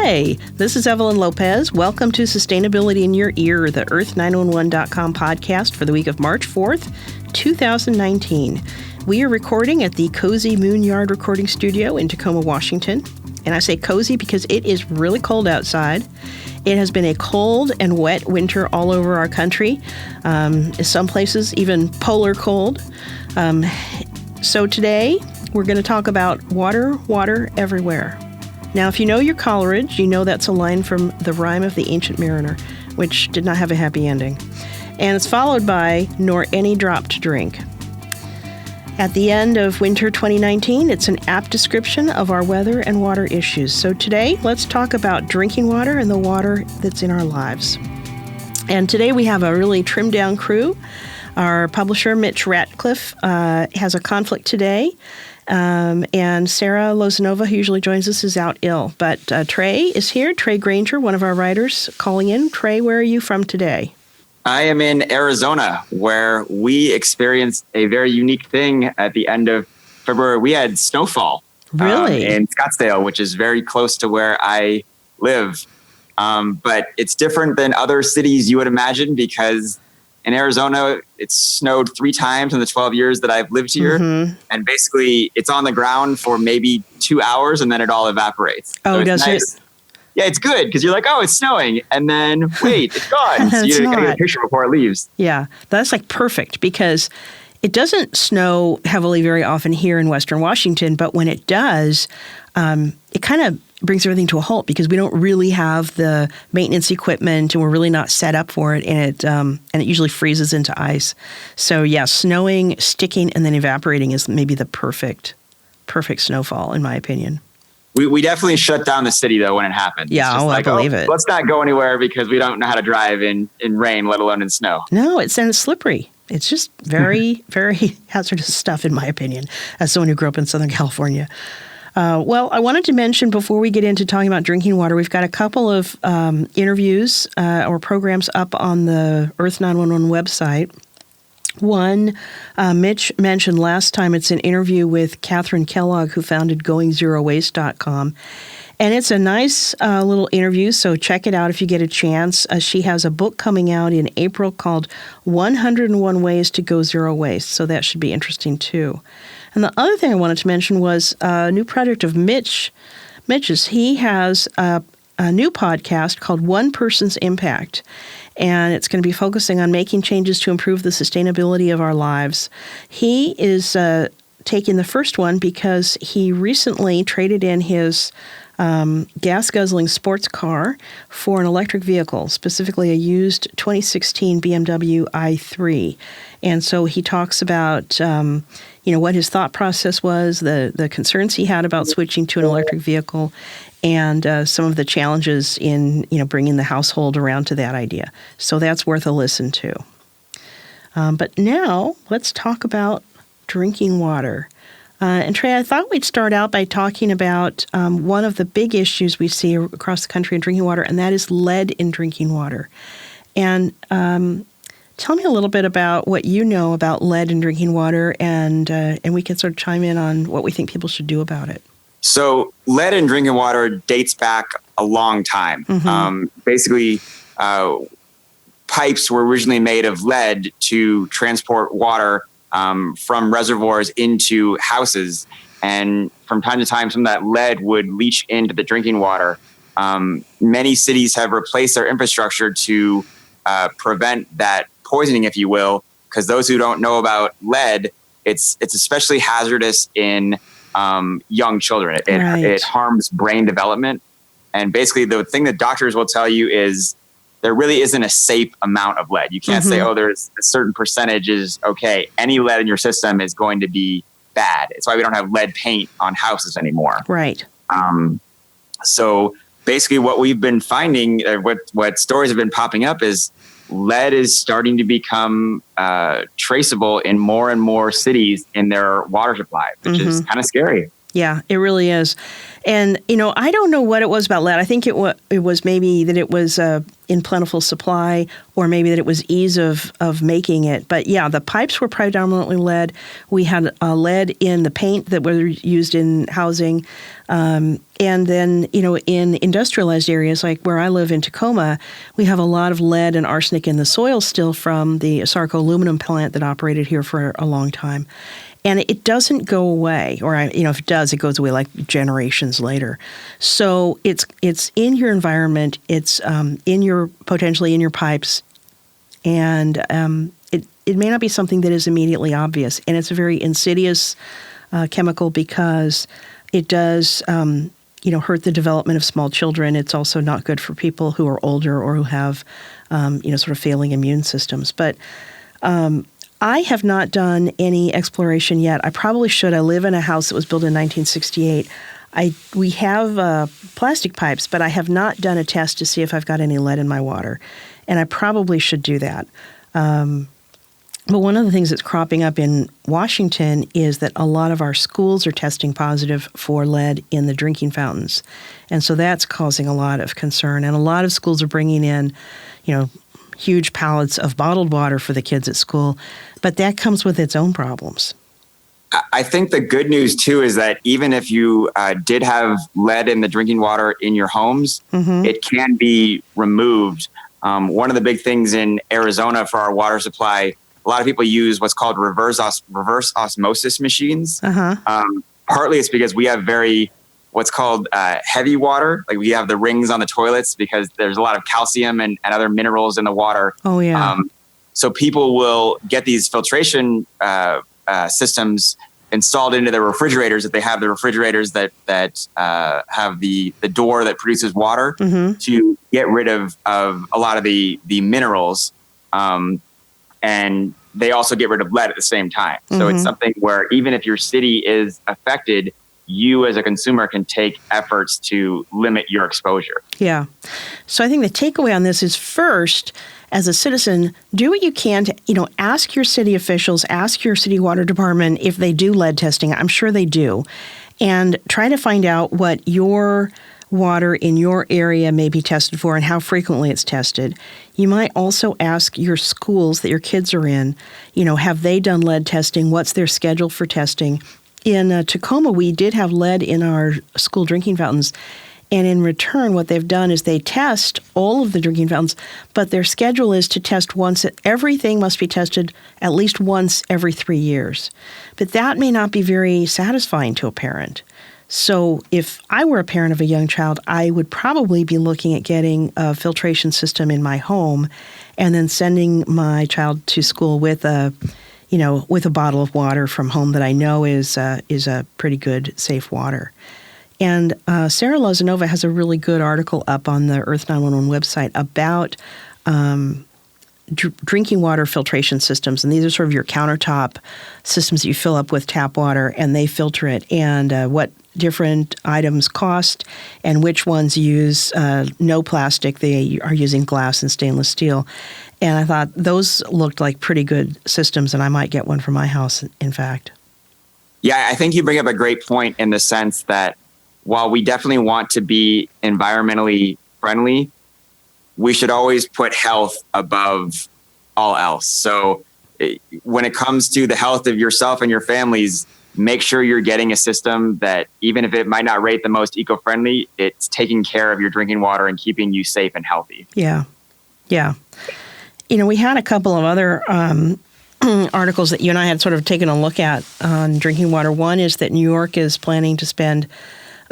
Hi, this is Evelyn Lopez. Welcome to Sustainability in Your Ear, the EARTH911.com podcast for the week of March 4th, 2019. We are recording at the Cozy Moon Yard Recording Studio in Tacoma, Washington. And I say cozy because it is really cold outside. It has been a cold and wet winter all over our country. In some places, even polar cold. So today, we're going to talk about water everywhere. Now, if you know your Coleridge, you know that's a line from The Rime of the Ancient Mariner, which did not have a happy ending. And it's followed by Nor Any Drop to Drink. At the end of winter 2019, it's an apt description of our weather and water issues. So today, let's talk about drinking water and the water that's in our lives. And today we have a really trimmed down crew. Our publisher, Mitch Ratcliffe, has a conflict today. And Sarah Lozanova, who usually joins us, is out ill. But Trey is here, Trey Granger, one of our writers, calling in. Trey, where are you from today? I am in Arizona, where we experienced a very unique thing at the end of February. We had snowfall in Scottsdale, which is very close to where I live. But it's different than other cities you would imagine, because in Arizona, it's snowed 3 times in the 12 years that I've lived here. Mm-hmm. And basically, it's on the ground for maybe 2 hours, and then it all evaporates. Oh, so does nice. it? Yeah, it's good because you're like, oh, it's snowing. And then, wait, it's gone. So you gotta get a picture before it leaves. Yeah, that's like perfect because it doesn't snow heavily very often here in Western Washington. But when it does, it kind of brings everything to a halt because we don't really have the maintenance equipment and we're really not set up for it. And it usually freezes into ice. So yeah, snowing, sticking, and then evaporating is maybe the perfect snowfall, in my opinion. We definitely shut down the city, though, when it happened. Yeah, I believe it. Let's not go anywhere because we don't know how to drive in rain, let alone in snow. No, it's slippery. It's just very, very hazardous stuff, in my opinion, as someone who grew up in Southern California. Well, I wanted to mention before we get into talking about drinking water, we've got a couple of interviews or programs up on the EARTH911 website. One, Mitch mentioned last time, it's an interview with Catherine Kellogg, who founded GoingZeroWaste.com. And it's a nice little interview, so check it out if you get a chance. She has a book coming out in April called 101 Ways to Go Zero Waste, so that should be interesting too. And the other thing I wanted to mention was a new project of Mitch's. He has a new podcast called One Person's Impact. And it's going to be focusing on making changes to improve the sustainability of our lives. He is taking the first one because he recently traded in his gas-guzzling sports car for an electric vehicle, specifically a used 2016 BMW i3. And so he talks about what his thought process was, the concerns he had about switching to an electric vehicle, and some of the challenges in bringing the household around to that idea. So that's worth a listen to. But now let's talk about drinking water. And Trey, I thought we'd start out by talking about one of the big issues we see across the country in drinking water, and that is lead in drinking water. And tell me a little bit about what you know about lead in drinking water, and we can sort of chime in on what we think people should do about it. So lead in drinking water dates back a long time. Mm-hmm. Basically, pipes were originally made of lead to transport water from reservoirs into houses. And from time to time, some of that lead would leach into the drinking water. Many cities have replaced their infrastructure to prevent that poisoning, if you will, because those who don't know about lead, it's especially hazardous in young children. It harms brain development. And basically the thing that doctors will tell you is there really isn't a safe amount of lead. You can't say, there's a certain percentage is okay. Any lead in your system is going to be bad. It's why we don't have lead paint on houses anymore. Right. So basically what we've been finding, what stories have been popping up is lead is starting to become traceable in more and more cities in their water supply, which is kind of scary. Yeah, it really is. And, I don't know what it was about lead. I think it was maybe that it was in plentiful supply, or maybe that it was ease of making it. But yeah, the pipes were predominantly lead. We had lead in the paint that were used in housing. And then, in industrialized areas like where I live in Tacoma, we have a lot of lead and arsenic in the soil still from the Asarco aluminum plant that operated here for a long time. And it doesn't go away, or if it does, it goes away like generations later. So it's in your environment, it's potentially in your pipes, and it may not be something that is immediately obvious. And it's a very insidious chemical because it does hurt the development of small children. It's also not good for people who are older or who have, sort of failing immune systems. But I have not done any exploration yet. I probably should. I live in a house that was built in 1968. We have plastic pipes, but I have not done a test to see if I've got any lead in my water. And I probably should do that. But one of the things that's cropping up in Washington is that a lot of our schools are testing positive for lead in the drinking fountains. And so that's causing a lot of concern. And a lot of schools are bringing in, huge pallets of bottled water for the kids at school. But that comes with its own problems. I think the good news, too, is that even if you did have lead in the drinking water in your homes, it can be removed. One of the big things in Arizona for our water supply, a lot of people use what's called reverse osmosis machines. Partly it's because we have what's called heavy water. Like we have the rings on the toilets because there's a lot of calcium and other minerals in the water. Oh, yeah. So people will get these filtration systems installed into their refrigerators. If they have the refrigerators that have the door that produces water to get rid of a lot of the minerals. And they also get rid of lead at the same time. So it's something where even if your city is affected, you as a consumer can take efforts to limit your exposure. Yeah. So I think the takeaway on this is first, as a citizen, do what you can to, ask your city officials, ask your city water department if they do lead testing. I'm sure they do. And try to find out what your water in your area may be tested for and how frequently it's tested. You might also ask your schools that your kids are in, have they done lead testing? What's their schedule for testing? In Tacoma, we did have lead in our school drinking fountains. And in return, what they've done is they test all of the drinking fountains, but their schedule is to test once. Everything must be tested at least once every 3 years. But that may not be very satisfying to a parent. So if I were a parent of a young child, I would probably be looking at getting a filtration system in my home and then sending my child to school with a bottle of water from home that I know is a pretty good, safe water. And Sarah Lozanova has a really good article up on the EARTH911 website about drinking water filtration systems. And these are sort of your countertop systems that you fill up with tap water, and they filter it, and what different items cost and which ones use no plastic. They are using glass and stainless steel. And I thought those looked like pretty good systems, and I might get one for my house, in fact. Yeah, I think you bring up a great point in the sense that while we definitely want to be environmentally friendly, we should always put health above all else. So when it comes to the health of yourself and your families, make sure you're getting a system that, even if it might not rate the most eco-friendly, it's taking care of your drinking water and keeping you safe and healthy. Yeah. Yeah. We had a couple of other articles that you and I had sort of taken a look at on drinking water. One is that New York is planning to spend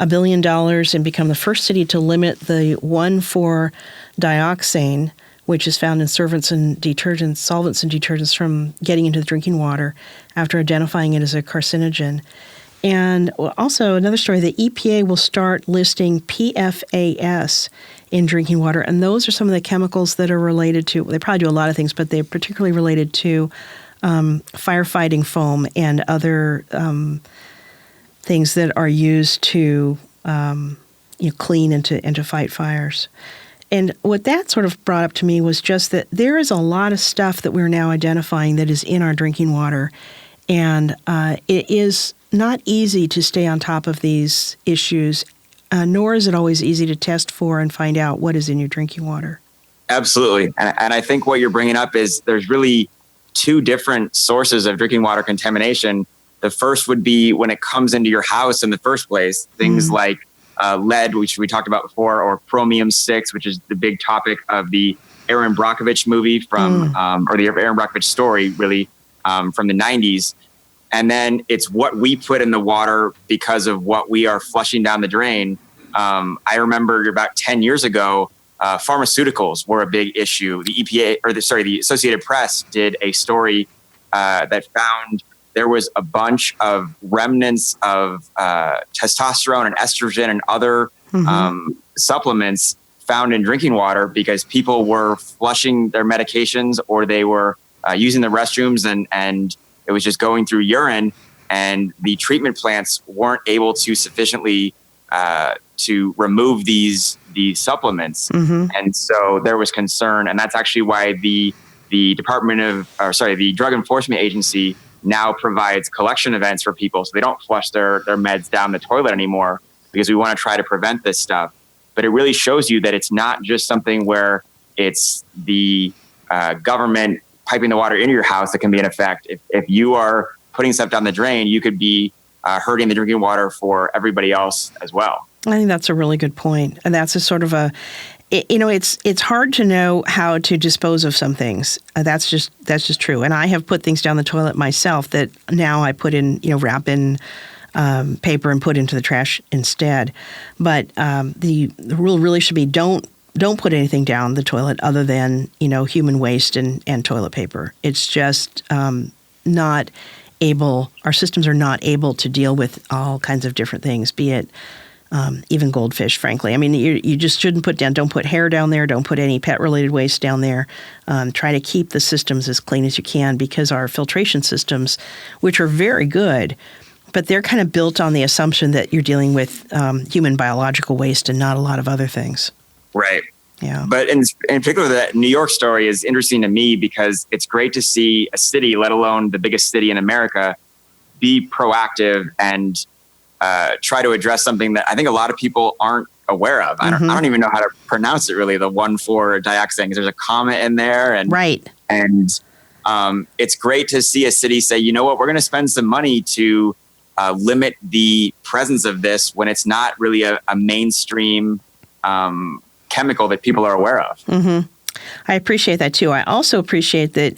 $1 billion and become the first city to limit the 1,4-dioxane, which is found in solvents and detergents from getting into the drinking water after identifying it as a carcinogen. And also another story, the EPA will start listing PFAS in drinking water. And those are some of the chemicals that are related to, they probably do a lot of things, but they're particularly related to firefighting foam and other things that are used to clean and to fight fires. And what that sort of brought up to me was just that there is a lot of stuff that we're now identifying that is in our drinking water. And it is not easy to stay on top of these issues, nor is it always easy to test for and find out what is in your drinking water. Absolutely. And I think what you're bringing up is there's really two different sources of drinking water contamination. The first would be when it comes into your house in the first place, things like lead, which we talked about before, or chromium-6, which is the big topic of the Aaron Brockovich movie or the Aaron Brockovich story, really, from the 90s. And then it's what we put in the water because of what we are flushing down the drain. I remember about 10 years ago, pharmaceuticals were a big issue. The EPA, the Associated Press did a story that found there was a bunch of remnants of testosterone and estrogen and other supplements found in drinking water because people were flushing their medications, or they were using the restrooms and it was just going through urine, and the treatment plants weren't able to sufficiently to remove these supplements. And so there was concern, and that's actually why the Drug Enforcement Agency now provides collection events for people, so they don't flush their meds down the toilet anymore, because we want to try to prevent this stuff. But it really shows you that it's not just something where it's the government piping the water into your house that can be an effect. If you are putting stuff down the drain, you could be hurting the drinking water for everybody else as well. I think that's a really good point. And that's a sort of it's hard to know how to dispose of some things. That's just true. And I have put things down the toilet myself that now I put in, wrap in paper and put into the trash instead. But the rule really should be don't put anything down the toilet other than, human waste and toilet paper. It's just not able, our systems are not able to deal with all kinds of different things, be it even goldfish, frankly. I mean, you just shouldn't don't put hair down there, don't put any pet-related waste down there. Try to keep the systems as clean as you can, because our filtration systems, which are very good, but they're kind of built on the assumption that you're dealing with human biological waste and not a lot of other things. Right. Yeah. But in particular, that New York story is interesting to me because it's great to see a city, let alone the biggest city in America, be proactive and try to address something that I think a lot of people aren't aware of. I don't even know how to pronounce it really, the 1,4-dioxane, because there's a comma in there. And, right. And it's great to see a city say, you know what, we're going to spend some money to limit the presence of this when it's not really a mainstream chemical that people are aware of. I appreciate that too. I also appreciate that,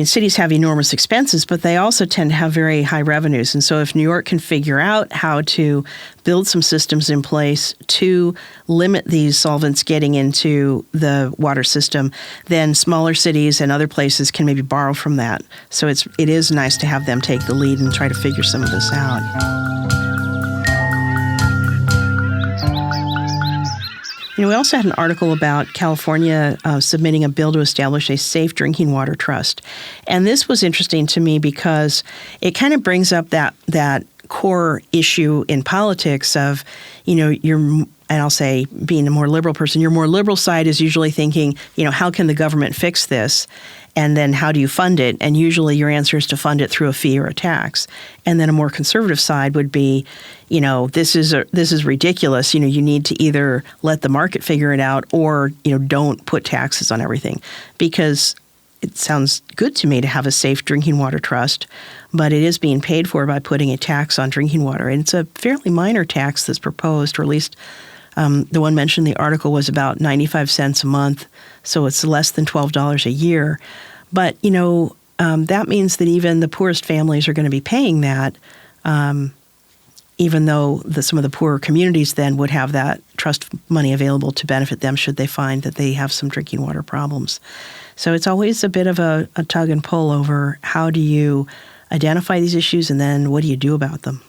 cities have enormous expenses, but they also tend to have very high revenues. And so if New York can figure out how to build some systems in place to limit these solvents getting into the water system, then smaller cities and other places can maybe borrow from that. So it is nice to have them take the lead and try to figure some of this out. We also had an article about California submitting a bill to establish a safe drinking water trust. And this was interesting to me because it kind of brings up that core issue in politics of, and I'll say being a more liberal person, your more liberal side is usually thinking, how can the government fix this? And then how do you fund it? And usually your answer is to fund it through a fee or a tax. And then a more conservative side would be, this is ridiculous. You need to either let the market figure it out or, don't put taxes on everything. Because it sounds good to me to have a safe drinking water trust, but it is being paid for by putting a tax on drinking water. And it's a fairly minor tax that's proposed, or at least the one mentioned in the article was about 95 cents a month. So it's less than $12 a year. But, that means that even the poorest families are going to be paying that, even though some of the poorer communities then would have that trust money available to benefit them should they find that they have some drinking water problems. So it's always a bit of a tug and pull over how do you identify these issues and then what do you do about them?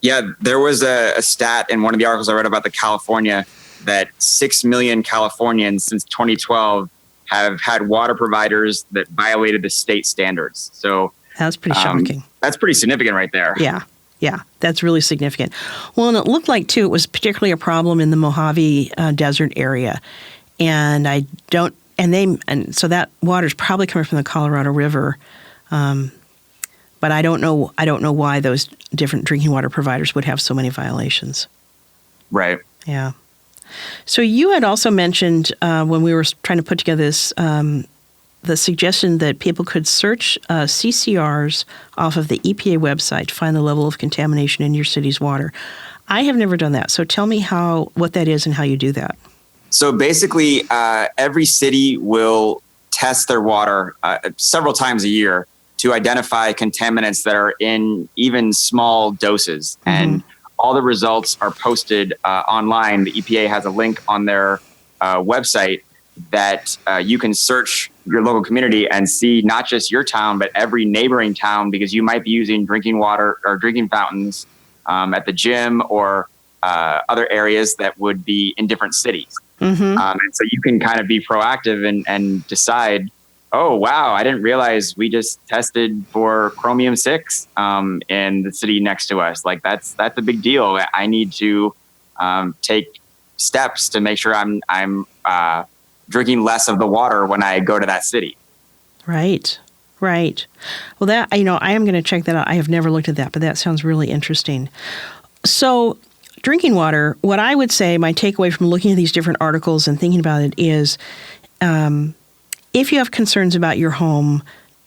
Yeah, there was a stat in one of the articles I read about California that 6 million Californians since 2012 have had water providers that violated the state standards. So that's pretty shocking. That's pretty significant right there. Yeah, that's really significant. Well, and it looked like, too, it was particularly a problem in the Mojave Desert area. And so that water's probably coming from the Colorado River. But I don't know why those different drinking water providers would have so many violations. Right. Yeah. So you had also mentioned when we were trying to put together this, the suggestion that people could search CCRs off of the EPA website to find the level of contamination in your city's water. I have never done that. So tell me what that is and how you do that. So basically, every city will test their water several times a year to identify contaminants that are in even small doses. Mm-hmm. And all the results are posted online. The EPA has a link on their website that you can search your local community and see not just your town, but every neighboring town, because you might be using drinking water or drinking fountains at the gym or other areas that would be in different cities. Mm-hmm. And so you can kind of be proactive and decide, oh, wow, I didn't realize we just tested for chromium-6 in the city next to us. Like that's a big deal. I need to take steps to make sure I'm drinking less of the water when I go to that city. Right. Well, that, I am going to check that out. I have never looked at that, but that sounds really interesting. So drinking water, what I would say, my takeaway from looking at these different articles and thinking about it is, if you have concerns about your home,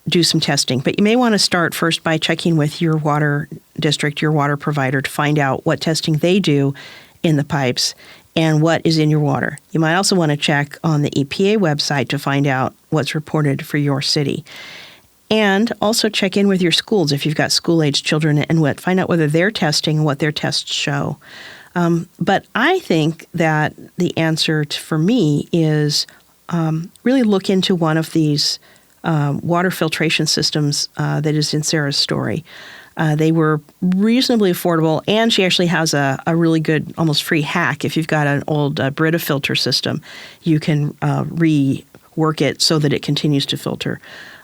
do some testing. But you may want to start first by checking with your water district, your water provider, to find out what testing they do in the pipes and what is in your water. You might also want to check on the EPA website to find out what's reported for your city. And also check in with your schools if you've got school-aged children and find out whether they're testing and what their tests show. But I think that the answer for me is really look into one of these water filtration systems that is in Sarah's story. They were reasonably affordable, and she actually has a really good, almost free hack. If you've got an old Brita filter system, you can rework it so that it continues to filter.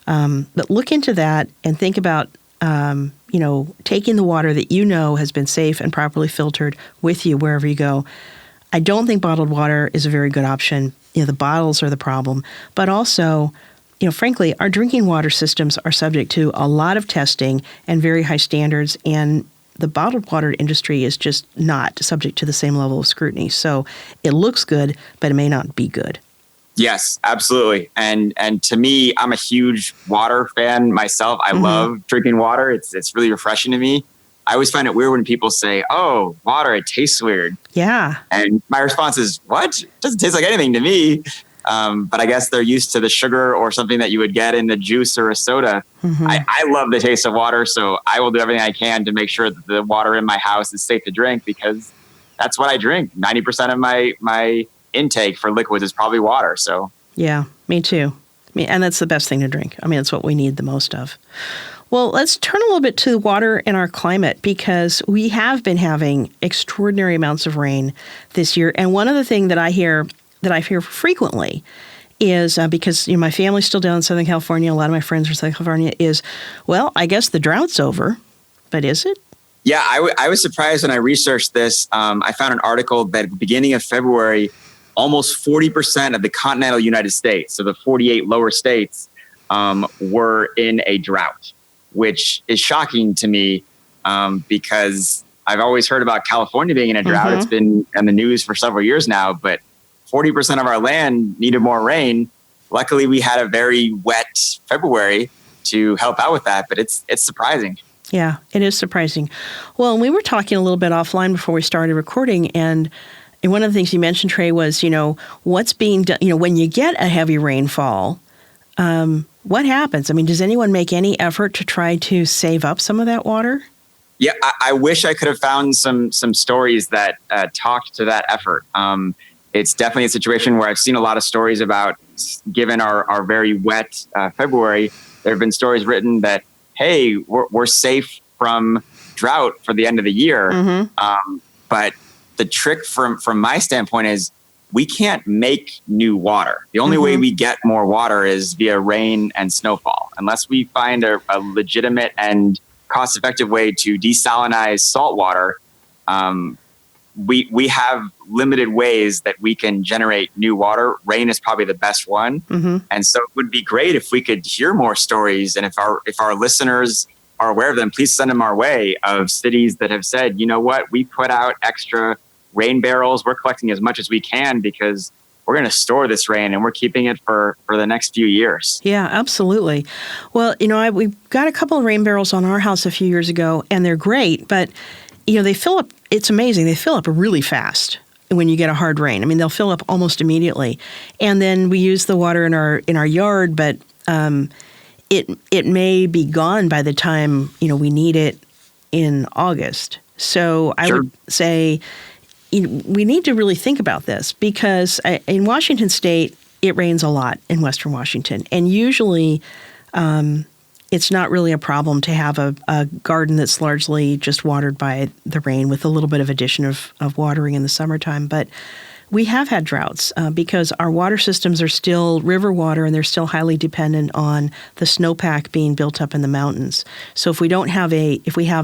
But look into that and think about, taking the water that has been safe and properly filtered with you wherever you go. I don't think bottled water is a very good option. The bottles are the problem. But also, frankly, our drinking water systems are subject to a lot of testing and very high standards, and the bottled water industry is just not subject to the same level of scrutiny. So it looks good, but it may not be good. Yes, absolutely. And to me, I'm a huge water fan myself. I love drinking water. It's really refreshing to me. I always find it weird when people say, oh, water, it tastes weird. Yeah. And my response is, what? It doesn't taste like anything to me. But I guess they're used to the sugar or something that you would get in the juice or a soda. Mm-hmm. I love the taste of water, so I will do everything I can to make sure that the water in my house is safe to drink, because that's what I drink. 90% of my intake for liquids is probably water. So yeah, me too. And that's the best thing to drink. That's what we need the most of. Well, let's turn a little bit to water and our climate, because we have been having extraordinary amounts of rain this year. And one of the things that I hear frequently is because my family's still down in Southern California, a lot of my friends are in Southern California, is, well, I guess the drought's over, but is it? Yeah, I was surprised when I researched this. I found an article that at the beginning of February, almost 40% of the continental United States, so the 48 lower states, were in a drought, which is shocking to me because I've always heard about California being in a drought. It's been in the news for several years now, but 40% of our land needed more rain. Luckily, we had a very wet February to help out with that, but it's surprising. Yeah, it is surprising. Well, we were talking a little bit offline before we started recording, and one of the things you mentioned, Trey, was, what's being done, when you get a heavy rainfall, what happens? Does anyone make any effort to try to save up some of that water? Yeah, I wish I could have found some stories that talked to that effort. It's definitely a situation where I've seen a lot of stories about, given our very wet February, there have been stories written that, hey, we're safe from drought for the end of the year. But the trick from my standpoint is we can't make new water. The only way we get more water is via rain and snowfall. Unless we find a legitimate and cost-effective way to desalinize salt water, we have limited ways that we can generate new water. Rain is probably the best one. And so it would be great if we could hear more stories. And if our listeners are aware of them, please send them our way, of cities that have said, you know what, we put out extra rain barrels. We're collecting as much as we can because we're going to store this rain and we're keeping it for the next few years. Yeah, absolutely. Well, we got a couple of rain barrels on our house a few years ago, and they're great, but they fill up it's amazing. They fill up really fast when you get a hard rain. I mean, they'll fill up almost immediately. And then we use the water in our yard, but it may be gone by the time, we need it in August. So I would say we need to really think about this, because in Washington State, it rains a lot in Western Washington. And usually it's not really a problem to have a garden that's largely just watered by the rain with a little bit of addition of watering in the summertime. But we have had droughts because our water systems are still river water, and they're still highly dependent on the snowpack being built up in the mountains. So if we have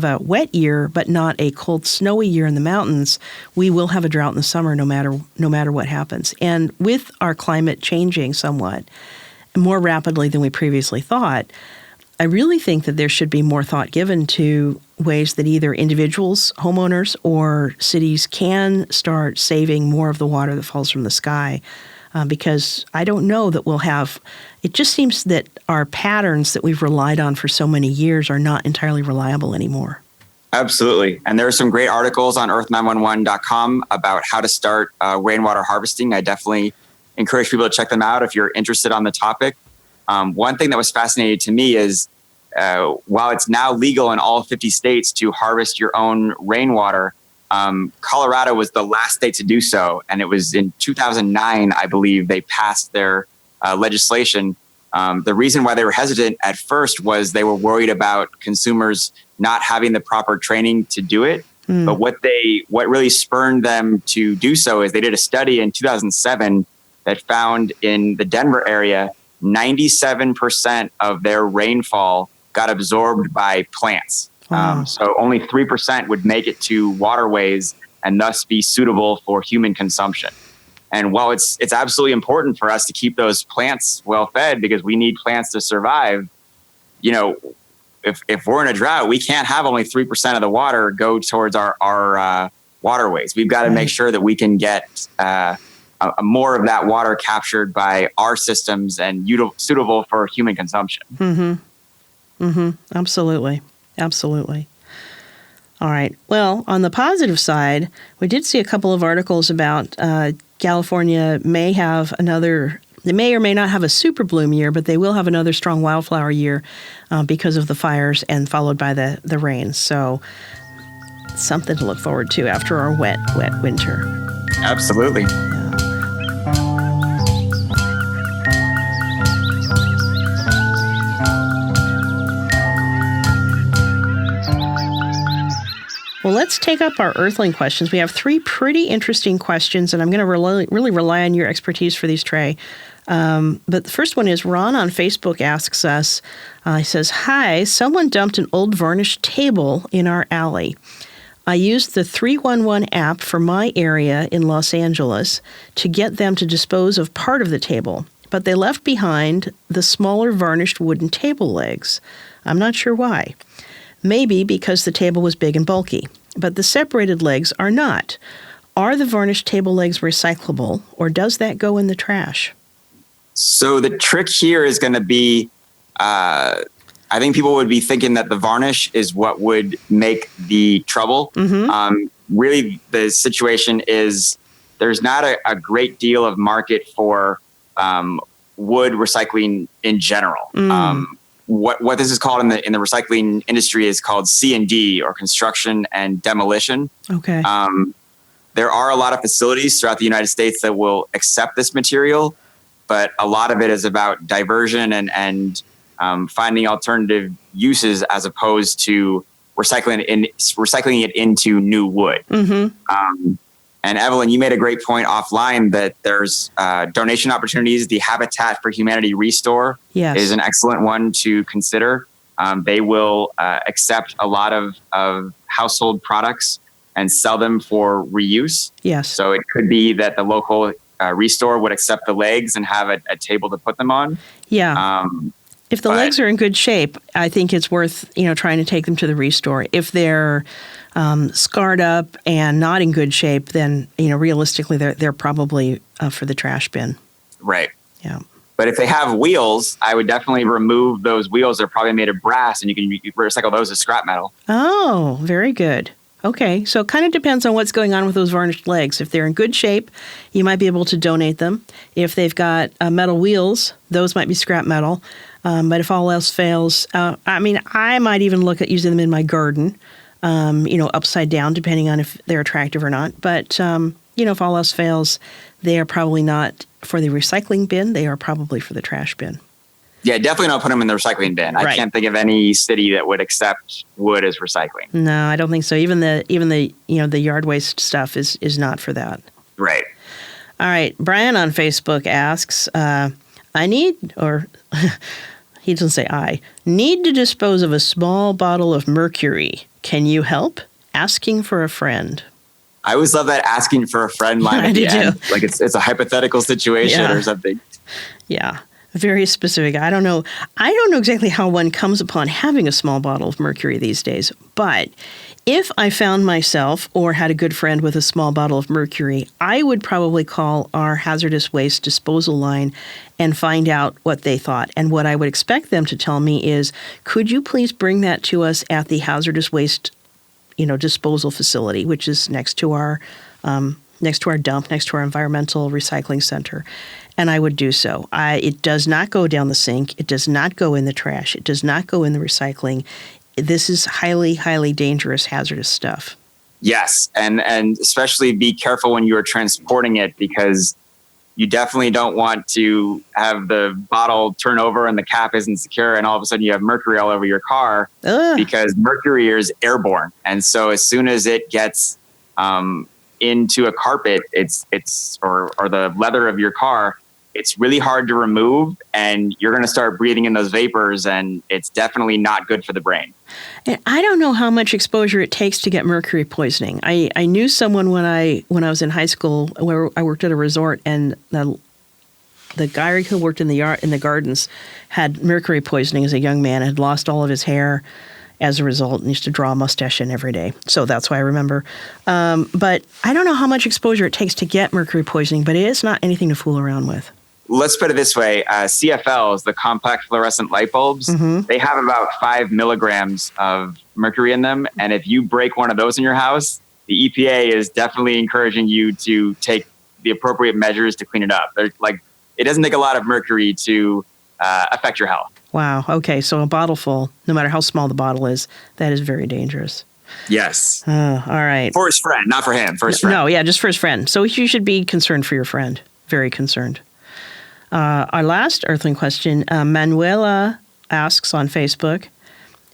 a wet year but not a cold, snowy year in the mountains, we will have a drought in the summer no matter what happens. And with our climate changing somewhat more rapidly than we previously thought, I really think that there should be more thought given to ways that either individuals, homeowners, or cities can start saving more of the water that falls from the sky. Because I don't know that we'll have, it just seems that our patterns that we've relied on for so many years are not entirely reliable anymore. Absolutely. And there are some great articles on EARTH911.com about how to start rainwater harvesting. I definitely encourage people to check them out if you're interested on the topic. One thing that was fascinating to me is while it's now legal in all 50 states to harvest your own rainwater, Colorado was the last state to do so. And it was in 2009, I believe, they passed their legislation. The reason why they were hesitant at first was they were worried about consumers not having the proper training to do it. But what really spurred them to do so is they did a study in 2007 that found in the Denver area, 97% of their rainfall got absorbed by plants. So only 3% would make it to waterways and thus be suitable for human consumption. And while it's absolutely important for us to keep those plants well fed because we need plants to survive, if we're in a drought, we can't have only 3% of the water go towards our waterways. We've got to make sure that we can get more of that water captured by our systems and suitable for human consumption. Absolutely. All right. Well, on the positive side, we did see a couple of articles about California may or may not have a super bloom year, but they will have another strong wildflower year because of the fires and followed by the rains. So something to look forward to after our wet winter. Absolutely. Yeah. Well, let's take up our Earthling questions. We have 3 pretty interesting questions, and I'm going to really rely on your expertise for these, Trey. But the first one is Ron on Facebook asks us, he says, "Hi, someone dumped an old varnished table in our alley. I used the 311 app for my area in Los Angeles to get them to dispose of part of the table, but they left behind the smaller varnished wooden table legs. I'm not sure why. Maybe because the table was big and bulky, but the separated legs are not. Are the varnished table legs recyclable, or does that go in the trash?" So the trick here is going to be, I think people would be thinking that the varnish is what would make the trouble. Really, the situation is there's not a great deal of market for wood recycling in general. What this is called in the recycling industry is called C&D, or construction and demolition. Okay. There are a lot of facilities throughout the United States that will accept this material, but a lot of it is about diversion and finding alternative uses as opposed to recycling it into new wood. And Evelyn, you made a great point offline that there's donation opportunities. The Habitat for Humanity Restore is an excellent one to consider. They will accept a lot of household products and sell them for reuse. Yes. So it could be that the local Restore would accept the legs and have a table to put them on. Yeah. If the legs are in good shape, I think it's worth trying to take them to the Restore. If they're scarred up and not in good shape, then realistically they're probably for the trash bin. Right. Yeah. But if they have wheels, I would definitely remove those wheels. They're probably made of brass, and you can recycle those as scrap metal. Oh, very good. Okay. So it kind of depends on what's going on with those varnished legs. If they're in good shape, you might be able to donate them. If they've got metal wheels, those might be scrap metal. But if all else fails, I might even look at using them in my garden, upside down, depending on if they're attractive or not. But, if all else fails, they are probably not for the recycling bin. They are probably for the trash bin. Yeah, definitely not put them in the recycling bin. Right. I can't think of any city that would accept wood as recycling. No, I don't think so. Even the yard waste stuff is not for that. Right. All right. Brian on Facebook asks, he doesn't say I need to dispose of a small bottle of mercury. Can you help? Asking for a friend. I always love that asking for a friend line at the end. Like it's a hypothetical situation or something. Yeah. Very specific. I don't know exactly how one comes upon having a small bottle of mercury these days, but if I found myself or had a good friend with a small bottle of mercury, I would probably call our hazardous waste disposal line and find out what they thought. And what I would expect them to tell me is, could you please bring that to us at the hazardous waste, disposal facility, which is next to our dump, next to our environmental recycling center. And I would do so. It does not go down the sink. It does not go in the trash. It does not go in the recycling. This is highly, highly dangerous, hazardous stuff. Yes, and especially be careful when you are transporting it, because you definitely don't want to have the bottle turn over and the cap isn't secure and all of a sudden you have mercury all over your car. Because mercury is airborne. And so as soon as it gets into a carpet, or the leather of your car, it's really hard to remove, and you're going to start breathing in those vapors, and it's definitely not good for the brain. And I don't know how much exposure it takes to get mercury poisoning. I knew someone when I was in high school where I worked at a resort, and the guy who worked in the gardens had mercury poisoning as a young man, had lost all of his hair as a result, and used to draw a mustache in every day. So that's why I remember. But I don't know how much exposure it takes to get mercury poisoning, but it is not anything to fool around with. Let's put it this way. CFLs, the compact fluorescent light bulbs, they have about 5 milligrams of mercury in them. And if you break one of those in your house, the EPA is definitely encouraging you to take the appropriate measures to clean it up. It doesn't take a lot of mercury to affect your health. Wow. Okay. So a bottle full, no matter how small the bottle is, that is very dangerous. Yes. All right. For his friend, not for him. For his friend. No, yeah, just for his friend. So you should be concerned for your friend. Very concerned. Our last Earthling question, Manuela asks on Facebook.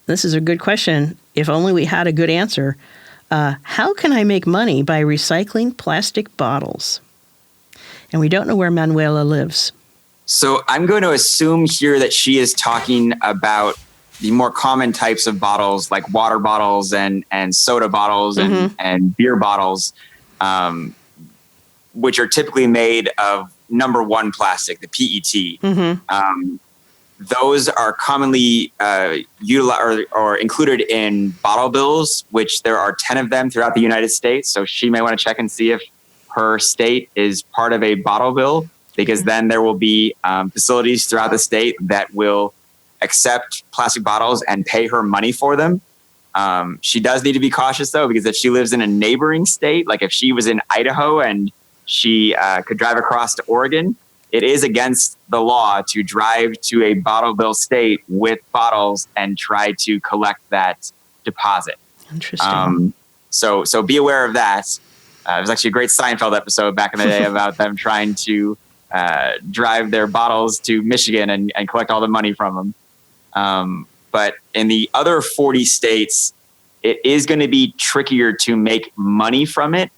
This is a good question. If only we had a good answer. How can I make money by recycling plastic bottles? And we don't know where Manuela lives. So I'm going to assume here that she is talking about the more common types of bottles, like water bottles and soda bottles and beer bottles, which are typically made of number 1 plastic, the PET. Those are commonly utilized or included in bottle bills, which there are 10 of them throughout the United States. So she may want to check and see if her state is part of a bottle bill, because then there will be facilities throughout the state that will accept plastic bottles and pay her money for them. She does need to be cautious, though, because if she lives in a neighboring state, like if she was in Idaho and she could drive across to Oregon, it is against the law to drive to a bottle bill state with bottles and try to collect that deposit. Interesting. So be aware of that. It was actually a great Seinfeld episode back in the day about them trying to drive their bottles to Michigan and collect all the money from them. But in the other 40 states, it is going to be trickier to make money from it.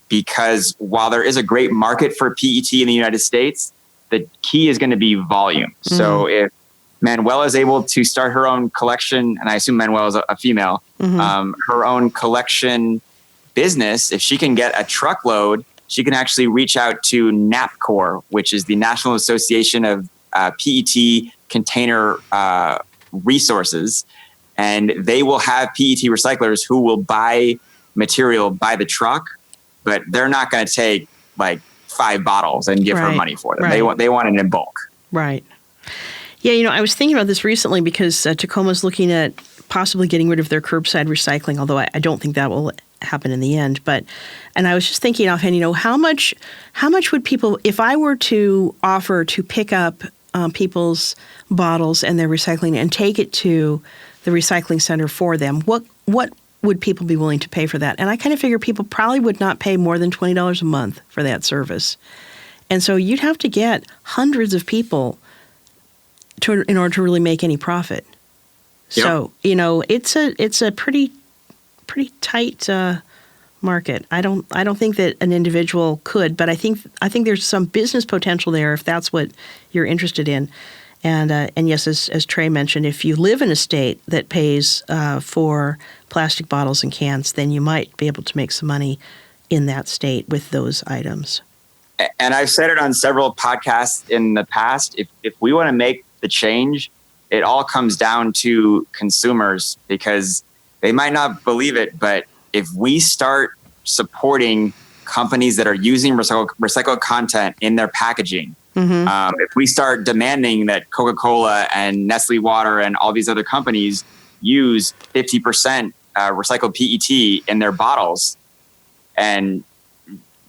Because while there is a great market for PET in the United States, the key is going to be volume. So if Manuela is able to start her own collection, and I assume Manuela is a female, her own collection business, if she can get a truckload, she can actually reach out to NAPCOR, which is the National Association of PET Container Resources. And they will have PET recyclers who will buy material by the truck, but they're not going to take like 5 bottles and give her money for them. They want it in bulk. Right. Yeah, I was thinking about this recently because Tacoma's looking at possibly getting rid of their curbside recycling, although I don't think that will happen in the end. And I was just thinking offhand, how much would people, if I were to offer to pick up people's bottles and their recycling and take it to the recycling center for them, what would people be willing to pay for that? And I kind of figure people probably would not pay more than $20 a month for that service. And so you'd have to get hundreds of people in order to really make any profit. Yep. So, it's a pretty tight market. I don't think that an individual could, but I think there's some business potential there if that's what you're interested in. And yes, as Trey mentioned, if you live in a state that pays for plastic bottles and cans, then you might be able to make some money in that state with those items. And I've said it on several podcasts in the past. If we want to make the change, it all comes down to consumers, because they might not believe it, but if we start supporting companies that are using recycled content in their packaging, if we start demanding that Coca-Cola and Nestle Water and all these other companies use 50% recycled PET in their bottles, and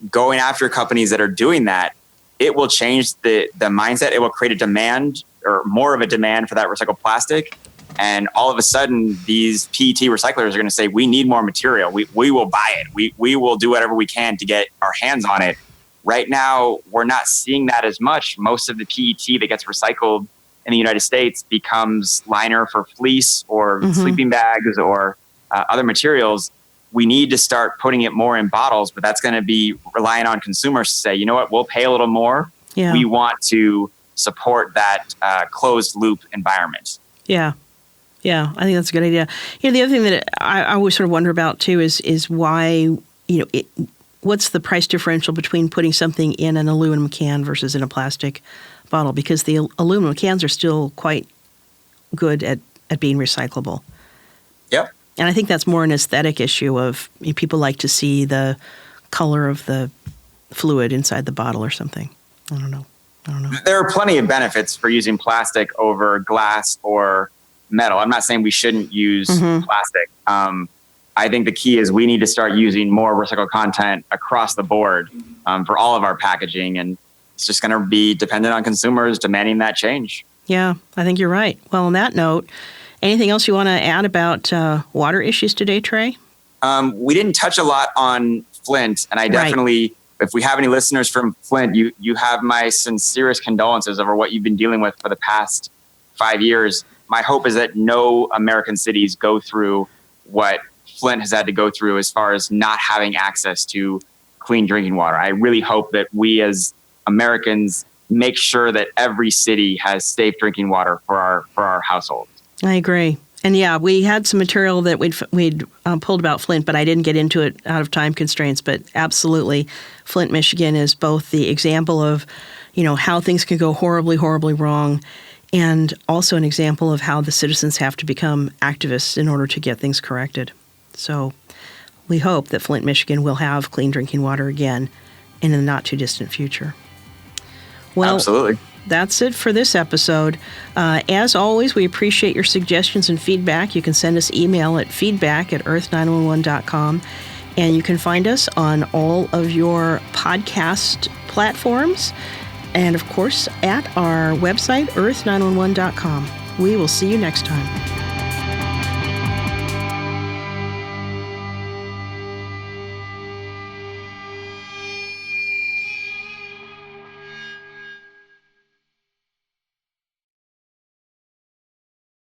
going after companies that are doing that, it will change the mindset. It will create a demand, or more of a demand, for that recycled plastic. And all of a sudden, these PET recyclers are going to say, we need more material. We will buy it. We will do whatever we can to get our hands on it. Right now, we're not seeing that as much. Most of the PET that gets recycled in the United States becomes liner for fleece or sleeping bags or other materials. We need to start putting it more in bottles, but that's going to be relying on consumers to say, you know what, we'll pay a little more. Yeah. We want to support that closed loop environment. Yeah. Yeah, I think that's a good idea. The other thing that I always sort of wonder about too is why, what's the price differential between putting something in an aluminum can versus in a plastic bottle? Because the aluminum cans are still quite good at being recyclable. Yep. And I think that's more an aesthetic issue of people like to see the color of the fluid inside the bottle or something. I don't know. There are plenty of benefits for using plastic over glass or metal. I'm not saying we shouldn't use plastic. I think the key is we need to start using more recycled content across the board for all of our packaging. And it's just going to be dependent on consumers demanding that change. Yeah, I think you're right. Well, on that note, anything else you want to add about water issues today, Trey? We didn't touch a lot on Flint, and I definitely, if we have any listeners from Flint, you have my sincerest condolences over what you've been dealing with for the past 5 years. My hope is that no American cities go through what Flint has had to go through as far as not having access to clean drinking water. I really hope that we as Americans make sure that every city has safe drinking water for our households. I agree. And yeah, we had some material that we'd pulled about Flint, but I didn't get into it out of time constraints. But absolutely, Flint, Michigan is both the example of, how things can go horribly, horribly wrong, and also an example of how the citizens have to become activists in order to get things corrected. So we hope that Flint, Michigan will have clean drinking water again in the not-too-distant future. Well, absolutely. That's it for this episode. As always, we appreciate your suggestions and feedback. You can send us email at feedback@EARTH911.com. And you can find us on all of your podcast platforms. And, of course, at our website, earth911.com. We will see you next time.